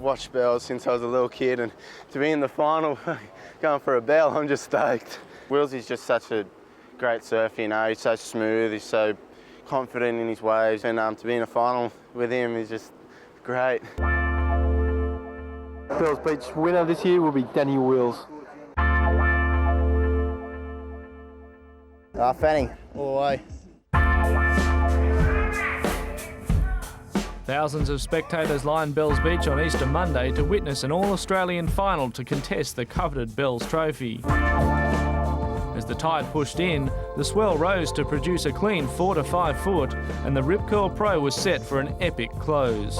watched Bells since I was a little kid, and to be in the final going for a bell, I'm just stoked. Willsy's just such a great surfer, you know, he's so smooth, he's so confident in his waves, and to be in a final with him is just great. Bells Beach winner this year will be Danny Wills. Fanning, all the way. Thousands of spectators lined Bells Beach on Easter Monday to witness an all-Australian final to contest the coveted Bells Trophy. As the tide pushed in, the swell rose to produce a clean 4 to 5 foot, and the Rip Curl Pro was set for an epic close.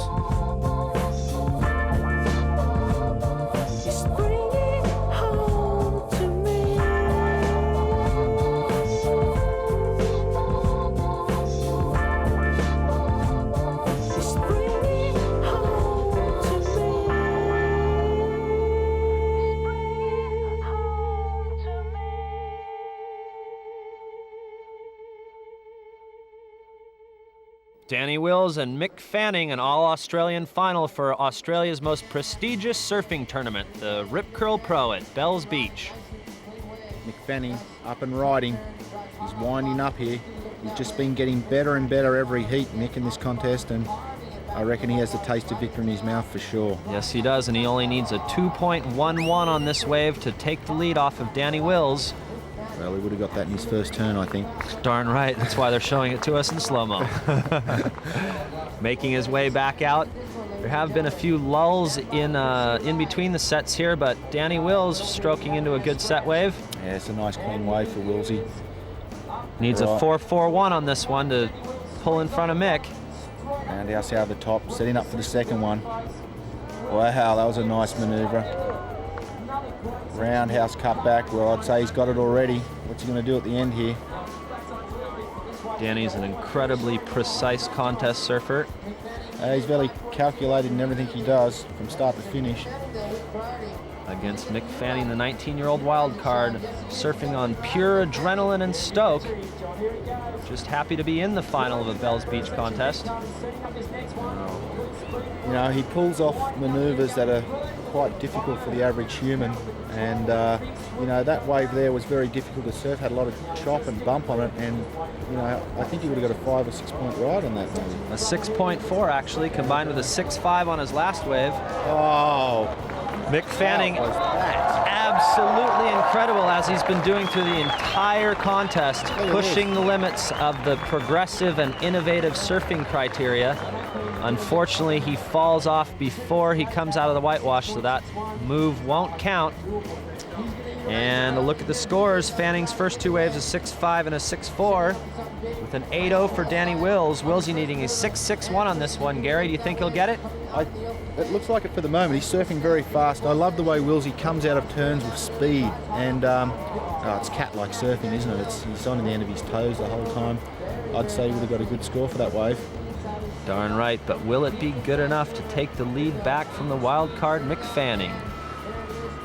Danny Wills and Mick Fanning, an all-Australian final for Australia's most prestigious surfing tournament, the Rip Curl Pro at Bells Beach. Mick Fanning up and riding. He's winding up here. He's just been getting better and better every heat, Mick, in this contest, and I reckon he has the taste of victory in his mouth for sure. Yes, he does, and he only needs a 2.11 on this wave to take the lead off of Danny Wills. Well, he would have got that in his first turn, I think. Darn right. That's why they're showing it to us in slow-mo. Making his way back out. There have been a few lulls in between the sets here, but Danny Wills stroking into a good set wave. Yeah, it's a nice clean wave for Willsy. Needs a 4.41 on this one to pull in front of Mick. Roundhouse out of the top, setting up for the second one. Wow, that was a nice manoeuvre. Roundhouse cut back. Well, I'd say he's got it already. What's he going to do at the end here? Danny's an incredibly precise contest surfer. He's very calculated in everything he does from start to finish. Against Mick Fanning, the 19-year-old wild card, surfing on pure adrenaline and stoke. Just happy to be in the final of a Bells Beach contest. You know, he pulls off maneuvers that are quite difficult for the average human, and you know, that wave there was very difficult to surf, had a lot of chop and bump on it, and you know, I think he would have got a 5 or 6 point ride on that one. A 6.4 actually, combined with a 6.5 on his last wave. Oh, Mick Fanning, absolutely incredible, as he's been doing through the entire contest, pushing the limits of the progressive and innovative surfing criteria. Unfortunately, he falls off before he comes out of the whitewash, so that move won't count. And a look at the scores. Fanning's first two waves, a 6.5 and a 6.4, with an 8.0 for Danny Wills. Willsy needing a 6.61 on this one. Gary, do you think he'll get it? It looks like it for the moment. He's surfing very fast. I love the way Willsy comes out of turns with speed, and it's cat-like surfing, isn't it? He's on the end of his toes the whole time. I'd say he would have got a good score for that wave. Darn right, but will it be good enough to take the lead back from the wild card Mick Fanning?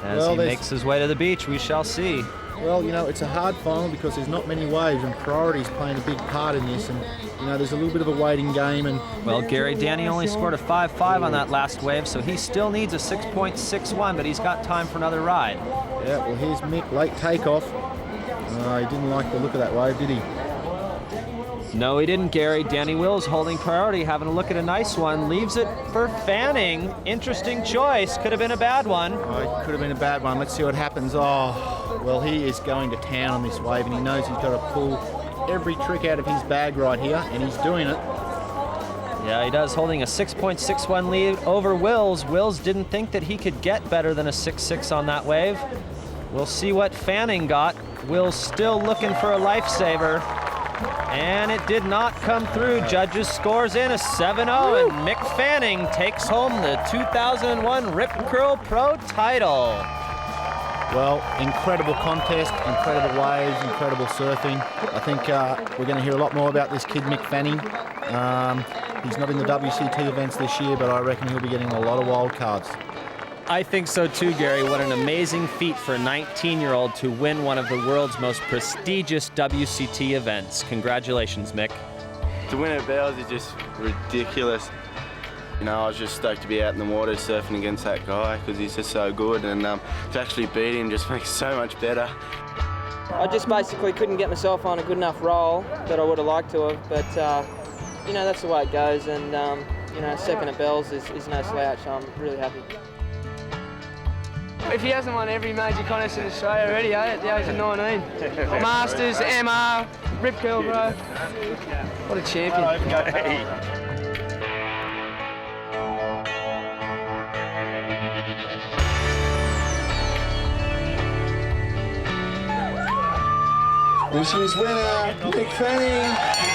As he makes his way to the beach, we shall see. Well, you know, it's a hard final because there's not many waves, and priority's playing a big part in this, and you know, there's a little bit of a waiting game. And well, Gary, Danny only scored a 5.5 on that last wave, so he still needs a 6.61, but he's got time for another ride. Yeah, well, here's Mick, late takeoff. He didn't like the look of that wave, did he? No, he didn't, Gary. Danny Wills holding priority, having a look at a nice one. Leaves it for Fanning. Interesting choice. Could have been a bad one. Oh, it could have been a bad one. Let's see what happens. Oh, well, he is going to town on this wave, and he knows he's got to pull every trick out of his bag right here, and he's doing it. Yeah, he does, holding a 6.61 lead over Wills. Wills didn't think that he could get better than a 6.6 on that wave. We'll see what Fanning got. Wills still looking for a lifesaver. And it did not come through. Judges scores in a 7.0, and Mick Fanning takes home the 2001 Rip Curl Pro title. Well, incredible contest, incredible waves, incredible surfing. I think we're going to hear a lot more about this kid, Mick Fanning. He's not in the WCT events this year, but I reckon he'll be getting a lot of wild cards. I think so too, Gary. What an amazing feat for a 19-year-old to win one of the world's most prestigious WCT events. Congratulations, Mick. To win at Bells is just ridiculous. You know, I was just stoked to be out in the water surfing against that guy because he's just so good, and to actually beat him just makes it so much better. I just basically couldn't get myself on a good enough roll that I would have liked to have, but you know, that's the way it goes, and you know, second at Bells is no slouch, so I'm really happy. If he hasn't won every major contest in Australia already, at the age of 19. Masters, MR, Rip Curl, bro. What a champion. This year's winner, Mick Fanning.